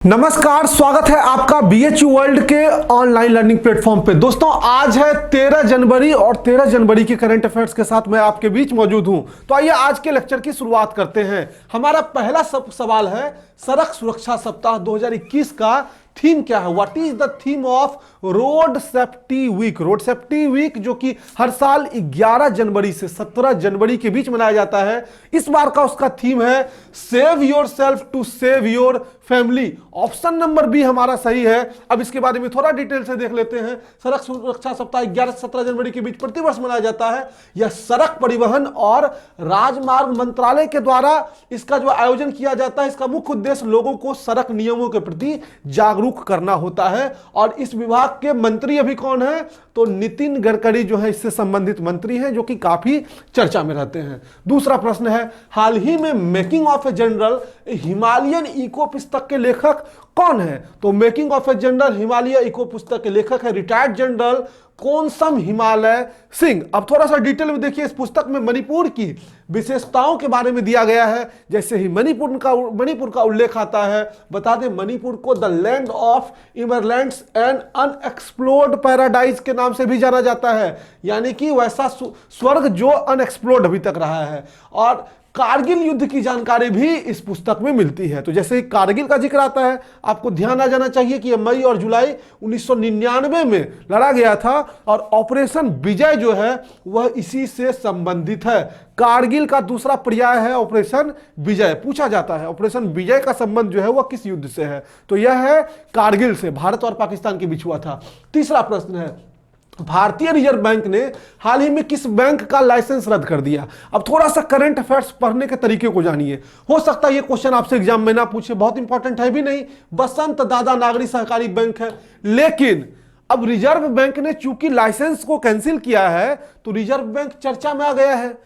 नमस्कार, स्वागत है आपका बीएचयू वर्ल्ड के ऑनलाइन लर्निंग प्लेटफॉर्म पे। दोस्तों, आज है 13 जनवरी और 13 जनवरी के करंट अफेयर्स के साथ मैं आपके बीच मौजूद हूं। तो आइए आज के लेक्चर की शुरुआत करते हैं। हमारा पहला सवाल है, सड़क सुरक्षा सप्ताह 2021 का थीम क्या है? What is the theme of road safety week? Road safety week जो कि हर साल 11 जनवरी से 17 जनवरी के बीच मनाया जाता है, इस बार का उसका थीम है save yourself to save your family. Option number B हमारा सही है। अब इसके बारे में थोड़ा डिटेल से देख लेते हैं। सड़क सुरक्षा सप्ताह 11 से 17 जनवरी के बीच प्रतिवर्ष मनाया जाता है। यह सड़क परिवहन और राजमार्ग मंत्रालय के द्वारा इसका जो आयोजन किया जाता है, इसका मुख्य उद्देश्य लोगों को सड़क नियमों के प्रति जागरूक करना होता है। और इस विभाग के मंत्री अभी कौन है? तो नितिन गडकरी जो है इससे संबंधित मंत्री हैं, जो कि काफी चर्चा में रहते हैं। दूसरा प्रश्न है, हाल ही में making of a general Himalayan echo पुस्तक के लेखक कौन है? तो making of a general Himalaya echo पुस्तक के लेखक है रिटायर्ड जनरल कोनसम हिमालय सिंह। अब थोड़ा सा डिटेल में देखिए, इस पुस्तक में मणिपुर की विशेषताओं के बारे में दिया गया है। जैसे ही मणिपुर का उल्लेख आता है, बता दें मणिपुर को the land of emeralds and unexplored paradise के नाम से भी जाना जाता है, यानी कि वैसा स्वर्ग जो अनएक्सप्लोर्ड अभी तक रहा है। और कारगिल युद्ध की जानकारी भी इस पुस्तक में मिलती है। तो जैसे ही कारगिल का जिक्र आता है, आपको ध्यान आ जाना चाहिए कि मई और जुलाई 1999 में लड़ा गया था और ऑपरेशन विजय जो है वह इसी से संबंधित है। कारगिल का दूसरा पर्याय है ऑपरेशन विजय। पूछा जाता है ऑपरेशन विजय का संबंध जो है वह किस युद्ध से है? तो यह है कारगिल से, भारत और पाकिस्तान के बीच हुआ था। तीसरा प्रश्न है, भारतीय रिजर्व बैंक ने हाल ही में किस बैंक का लाइसेंस रद्द कर दिया? अब थोड़ा सा करंट अफेयर्स पढ़ने के तरीके को जानिए। हो सकता है ये क्वेश्चन आपसे एग्जाम में ना पूछे, बहुत इंपॉर्टेंट है भी नहीं। बसंत दादा नागरिक सहकारी बैंक है, लेकिन अब रिजर्व बैंक ने चूंकि लाइसेंस को कैंसिल किया है तो रिजर्व बैंक चर्चा में आ गया है।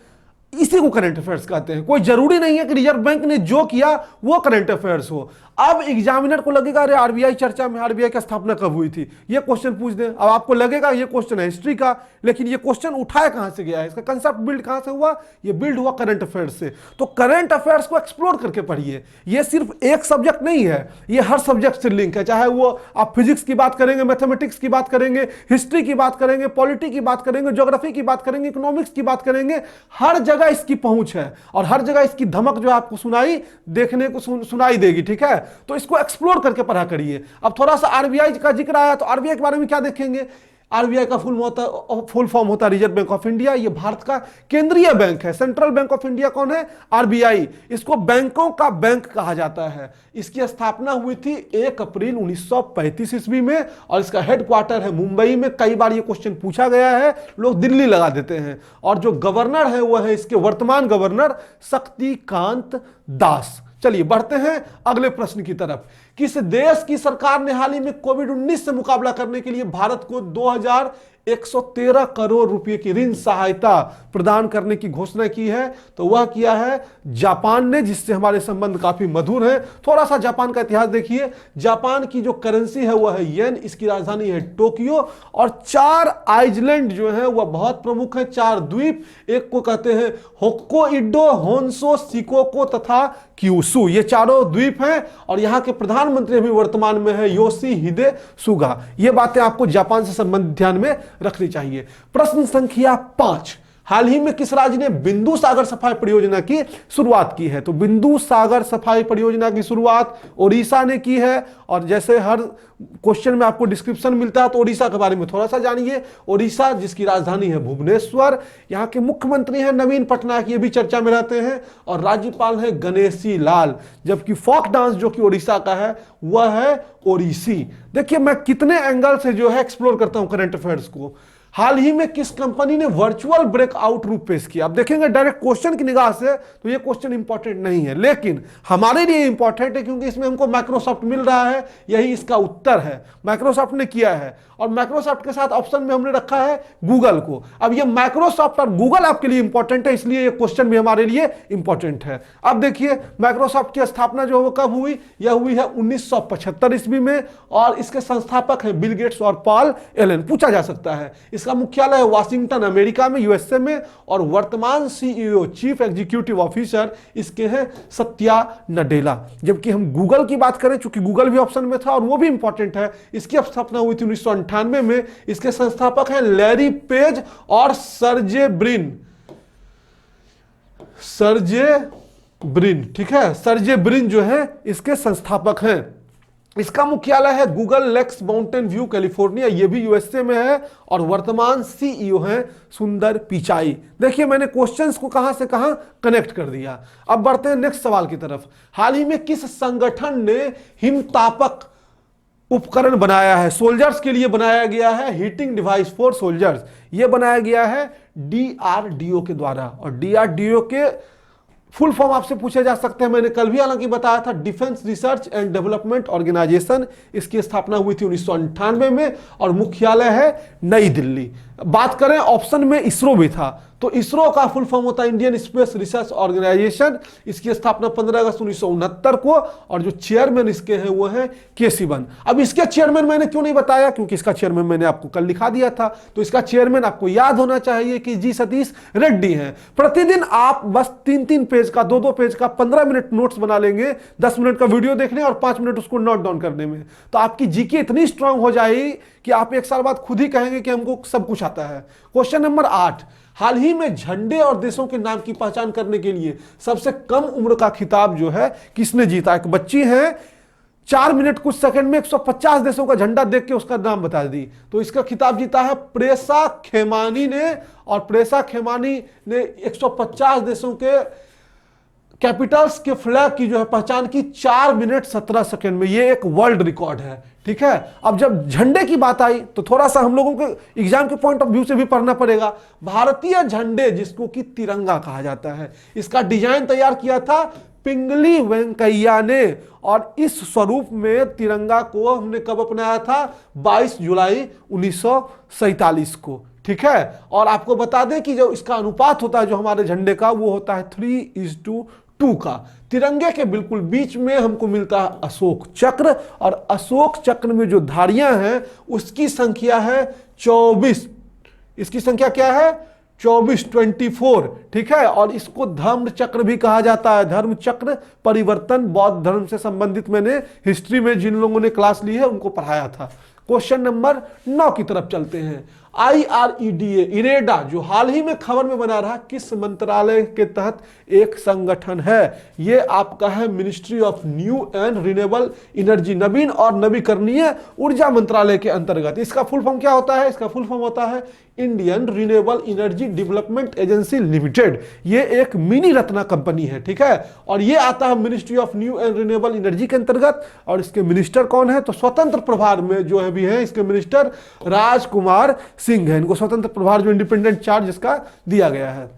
इसी को करंट अफेयर्स कहते हैं। कोई जरूरी नहीं है कि रिजर्व बैंक ने जो किया वो करंट अफेयर्स हो। अब एग्जामिनर को लगेगा अरे आरबीआई चर्चा में, आरबीआई की स्थापना कब हुई थी, ये क्वेश्चन पूछ दें। अब आपको लगेगा ये क्वेश्चन है हिस्ट्री का, लेकिन ये क्वेश्चन उठाया कहां से गया है, इसका कंसेप्ट बिल्ड कहां से हुआ? ये बिल्ड हुआ करंट अफेयर्स से। तो करंट अफेयर्स को एक्सप्लोर करके पढ़िए। ये सिर्फ एक सब्जेक्ट नहीं है, ये हर सब्जेक्ट से लिंक है। चाहे वो आप फिजिक्स की बात करेंगे, मैथमेटिक्स की बात करेंगे, हिस्ट्री की बात करेंगे, पॉलिटी की बात करेंगे, ज्योग्राफी की बात करेंगे, इकोनॉमिक्स की बात करेंगे, हर जगह इसकी पहुंच है और हर जगह इसकी धमक जो आपको सुनाई देखने को सुनाई देगी। ठीक है, तो इसको एक्सप्लोर करके पढ़ा करिए। अब थोड़ा सा आरबीआई का जिक्र आया तो आरबीआई के बारे में क्या देखेंगे? आरबीआई का फुल फॉर्म होता है रिजर्व बैंक ऑफ इंडिया। ये भारत का केंद्रीय बैंक है। सेंट्रल बैंक ऑफ इंडिया कौन है? आरबीआई। इसको बैंकों का बैंक कहा जाता है। इसकी स्थापना हुई थी 1 अप्रैल 1935 ईस्वी में और इसका हेडक्वार्टर है मुंबई में। कई बार ये क्वेश्चन पूछा गया है, लोग दिल्ली लगा देते हैं। और जो गवर्नर है वह है इसके वर्तमान गवर्नर शक्तिकांत दास। चलिए बढ़ते हैं अगले प्रश्न की तरफ। किस देश की सरकार ने हाल ही में कोविड-19 से मुकाबला करने के लिए भारत को 2113 करोड़ रुपए की ऋण सहायता प्रदान करने की घोषणा की है? तो वह किया है जापान ने, जिससे हमारे संबंध काफी मधुर हैं। थोड़ा सा जापान का इतिहास देखिए। जापान की जो करेंसी है वह है येन, इसकी राजधानी है टोक्यो और 4 आइलैंड जो है वह बहुत प्रमुख है। 4 द्वीप, एक को कहते हैं होक्काइडो, होन्शु, शिकोको तथा क्यूशु। ये चारों द्वीप हैं और यहाँ के प्रधानमंत्री अभी वर्तमान में है योशिहिदे सुगा। ये बातें आपको जापान से संबंधित ध्यान में रखनी चाहिए। प्रश्न संख्या 5, हाल ही में किस राज्य ने बिंदु सागर सफाई परियोजना की शुरुआत की है? तो बिंदु सागर सफाई परियोजना की शुरुआत ओडिशा ने की है। और जैसे हर क्वेश्चन में आपको डिस्क्रिप्शन मिलता है तो ओडिशा के बारे में थोड़ा सा जानिए। ओडिशा जिसकी राजधानी है भुवनेश्वर, यहाँ के मुख्यमंत्री हैं नवीन पटनायक, ये भी चर्चा में रहते हैं। और राज्यपाल है गणेशी लाल। जबकि फोक डांस जो कि ओडिशा का है वह है ओडिसी। देखिए मैं कितने एंगल से जो है एक्सप्लोर करता हूं करंट अफेयर्स को। हाल ही में किस कंपनी ने वर्चुअल ब्रेकआउट रूप पेश किया? आप देखेंगे डायरेक्ट क्वेश्चन की निगाह से तो ये क्वेश्चन इंपॉर्टेंट नहीं है, लेकिन हमारे लिए इंपॉर्टेंट है क्योंकि इसमें हमको माइक्रोसॉफ्ट मिल रहा है। यही इसका उत्तर है, माइक्रोसॉफ्ट ने किया है। और माइक्रोसॉफ्ट के साथ ऑप्शन में हमने रखा है गूगल को। अब ये माइक्रोसॉफ्ट और गूगल आपके लिए इंपॉर्टेंट है, इसलिए ये क्वेश्चन भी हमारे लिए इंपॉर्टेंट है। अब देखिए माइक्रोसॉफ्ट की स्थापना जो है कब हुई? यह हुई है 1975 ईस्वी में और इसके संस्थापक हैं बिल गेट्स और पॉल एलन। पूछा जा सकता है इसका मुख्यालय है वाशिंगटन अमेरिका में, यूएसए में, और वर्तमान सीईओ चीफ एग्जीक्यूटिव ऑफिसर इसके हैं सत्या नडेला। जबकि हम गूगल की बात करें, चूंकि गूगल भी ऑप्शन में था और वो भी इंपॉर्टेंट है, इसकी स्थापना हुई थी 1998 में। इसके संस्थापक हैं लैरी पेज और सर्जे ब्रिन, ठीक है, सर्जे ब्रिन जो है इसके संस्थापक हैं। इसका मुख्यालय है Googleplex mountain view California, ये भी यूएसए में है, और वर्तमान सीईओ हैं सुंदर पिचाई। देखिए मैंने क्वेश्चंस को कहां से कहां कनेक्ट कर दिया। अब बढ़ते हैं नेक्स्ट सवाल की तरफ। हाल ही में किस संगठन ने हिमतापक उपकरण बनाया है? सोल्जर्स के लिए बनाया गया है, हीटिंग डिवाइस फॉर सोल्जर्स, ये बनाया गया है डीआरडीओ के द्वारा। और डीआरडीओ के फुल फॉर्म आपसे पूछे जा सकते हैं, मैंने कल भी हालांकि बताया था, defence research and development organisation. इसकी स्थापना हुई थी 1998 में और मुख्यालय है नई दिल्ली। बात करें ऑप्शन में इसरो भी था, तो इसरो का फुल फॉर्म होता है इंडियन स्पेस रिसर्च ऑर्गेनाइजेशन। इसकी स्थापना 15 अगस्त 1969 को, और जो चेयरमैन इसके हैं वो है के सिवन। अब इसके चेयरमैन मैंने क्यों नहीं बताया, क्योंकि इसका चेयरमैन मैंने आपको कल लिखा दिया था। तो इसका चेयरमैन आपको याद होना चाहिए कि जी सतीश रेड्डी हैं। प्रतिदिन आप बस 3-3 पेज का, 2-2 पेज का 15 मिनट नोट्स बना लेंगे, 10 मिनट का वीडियो देखने और 5 मिनट उसको नोट डाउन करने में, तो आपकी जीके इतनी स्ट्रांग हो जाएगी कि आप एक साल बाद खुद ही कहेंगे कि हमको सब कुछ आता है। क्वेश्चन नंबर 8, हाल ही में झंडे और देशों के नाम की पहचान करने के लिए सबसे कम उम्र का खिताब जो है किसने जीता? एक बच्ची है, 4 मिनट कुछ सेकंड में 150 देशों का झंडा देख के उसका नाम बता दी। तो इसका खिताब जीता है प्रेसा खेमानी ने, और प्रेसा खेमानी ने 150 देशों के कैपिटल्स के फ्लैग की जो है पहचान की 4 मिनट 17 सेकंड में। ये एक वर्ल्ड रिकॉर्ड है, ठीक है। अब जब झंडे की बात आई तो थोड़ा सा हम लोगों के एग्जाम के पॉइंट ऑफ व्यू से भी पढ़ना पड़ेगा। भारतीय झंडे जिसको कि तिरंगा कहा जाता है, इसका डिजाइन तैयार किया था पिंगली वेंकैया ने, और इस स्वरूप में तिरंगा को हमने कब अपनाया था? 22 जुलाई 1947 को, ठीक है। और आपको बता दें कि जो इसका अनुपात होता है जो हमारे झंडे का, वो होता है 3:2 का। तिरंगे के बिल्कुल बीच में हमको मिलता है अशोक चक्र, और अशोक चक्र में जो धारियां हैं उसकी संख्या है 24। इसकी संख्या क्या है? 24, ठीक है। और इसको धर्म चक्र भी कहा जाता है। धर्म चक्र परिवर्तन बौद्ध धर्म से संबंधित मैंने हिस्ट्री में जिन लोगों ने क्लास ली है उनको पढ़ाया था। क्वेश्चन नंबर 9 की तरफ चलते हैं। IREDA, इरेडा, जो हाल ही में खबर में बना रहा, किस मंत्रालय के तहत एक संगठन है? ये आपका है ministry of new and renewable energy, नवीन और नवीकरणीय ऊर्जा मंत्रालय के अंतर्गत। इसका फुल फॉर्म क्या होता है? इसका फुल फॉर्म होता है Indian renewable energy development agency limited. ये एक मिनी रत्ना कंपनी है, ठीक है। और ये आता है ministry of new and renewable energy के अंतर्गत। और इसके मिनिस्टर कौन है? तो स्वतंत्र प्रभार में जो है भी है इसके मिनिस्टर राजकुमार सिंह है। इनको स्वतंत्र प्रभार जो इंडिपेंडेंट चार्ज इसका दिया गया है।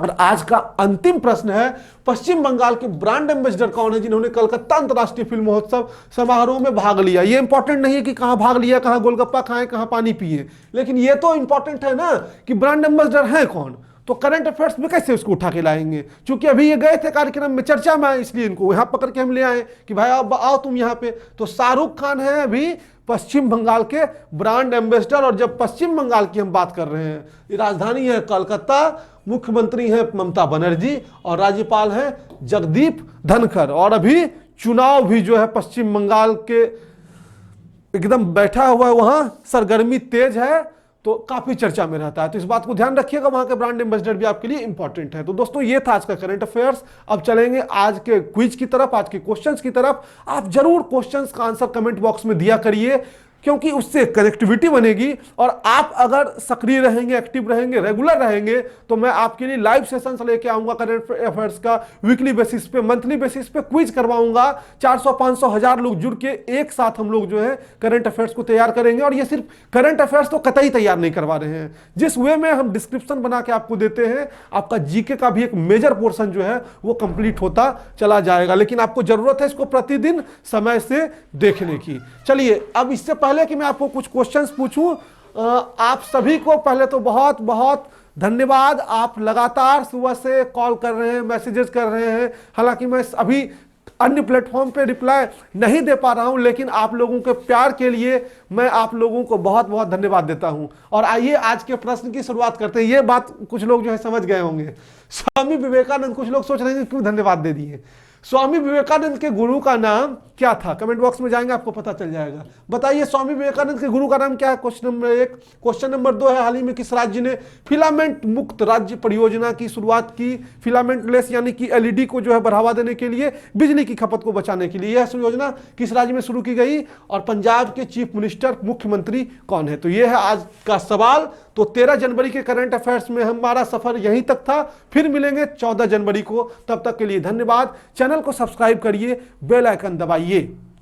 और आज का अंतिम प्रश्न है, पश्चिम बंगाल के ब्रांड एम्बेसडर कौन है जिन्होंने कलकत्ता अंतर्राष्ट्रीय फिल्म महोत्सव समारोह में भाग लिया? ये इंपॉर्टेंट नहीं है कि कहां भाग लिया, कहां गोलगप्पा खाए, कहां पानी पिए, लेकिन ये तो इंपॉर्टेंट है ना कि ब्रांड एम्बेसडर है कौन। तो करंट अफेयर्स में कैसे उसको उठा के लाएंगे? क्योंकि अभी ये गए थे कार्यक्रम में, चर्चा में आए, इसलिए इनको यहां पकड़ के हम ले आए कि भाई अब आओ तुम यहां पे। तो शाहरुख खान है अभी पश्चिम बंगाल के ब्रांड एम्बेसडर। और जब पश्चिम बंगाल की हम बात कर रहे हैं, राजधानी है कलकत्ता, मुख्यमंत्री है ममता बनर्जी और राज्यपाल है जगदीप धनखड़। और अभी चुनाव भी जो है पश्चिम बंगाल के एकदम बैठा हुआ है, वहां सरगर्मी तेज है, तो काफी चर्चा में रहता है। तो इस बात को ध्यान रखिएगा, वहां के ब्रांड एम्बेसडर भी आपके लिए इंपॉर्टेंट है। तो दोस्तों ये था आज का करंट अफेयर्स। अब चलेंगे आज के क्विज की तरफ, आज के क्वेश्चंस की तरफ। आप जरूर क्वेश्चंस का आंसर कमेंट बॉक्स में दिया करिए, क्योंकि उससे कनेक्टिविटी बनेगी। और आप अगर सक्रिय रहेंगे, एक्टिव रहेंगे, रेगुलर रहेंगे, तो मैं आपके लिए लाइव सेशंस लेके आऊंगा करंट अफेयर्स का, वीकली बेसिस पे, मंथली बेसिस पे क्विज करवाऊंगा। 400, 500, 1000 लोग जुड़ के एक साथ हम लोग जो है करंट अफेयर्स को तैयार करेंगे। और ये सिर्फ करंट अफेयर्स तो कतई तैयार नहीं करवा रहे हैं, जिस वे में हम डिस्क्रिप्शन बना के आपको देते हैं, आपका जीके का भी एक मेजर पोर्शन जो है वो कंप्लीट होता चला जाएगा। लेकिन आपको जरूरत है इसको प्रतिदिन समय से देखने की। चलिए, अब इससे पहले कि मैं आपको कुछ क्वेश्चंस पूछूं, आप सभी को पहले तो बहुत बहुत धन्यवाद। आप लगातार सुबह से कॉल कर रहे हैं, मैसेजेस कर रहे हैं। हालांकि मैं अभी अन्य प्लेटफॉर्म पे रिप्लाई नहीं दे पा रहा हूं, लेकिन आप लोगों के प्यार के लिए मैं आप लोगों को बहुत बहुत धन्यवाद देता हूं। और आइए आज के प्रश्न की शुरुआत करते हैं। ये बात कुछ लोग जो है समझ गए होंगे, स्वामी विवेकानंद, कुछ लोग सोच रहे हैं क्यों धन्यवाद दे दिए। स्वामी विवेकानंद के गुरु का नाम क्या था? कमेंट बॉक्स में जाएंगे आपको पता चल जाएगा। बताइए स्वामी विवेकानंद के गुरु का नाम क्या है? Question number 1। क्वेश्चन नंबर 2 है, हाल ही में किस राज्य ने फिलामेंट मुक्त राज्य परियोजना की शुरुआत की? फिलामेंट लेस यानी कि एलईडी को जो है बढ़ावा देने के लिए, बिजली की खपत को बचाने के लिए। यह योजना किस राज्य में शुरू की गई? और पंजाब के चीफ मिनिस्टर, मुख्यमंत्री कौन है? तो यह है आज का सवाल। तो 13 जनवरी के करंट अफेयर्स में हमारा सफर यहीं तक था। फिर मिलेंगे 14 जनवरी को। तब तक के लिए धन्यवाद। चैनल को सब्सक्राइब करिए, बेल आइकन दबाइए।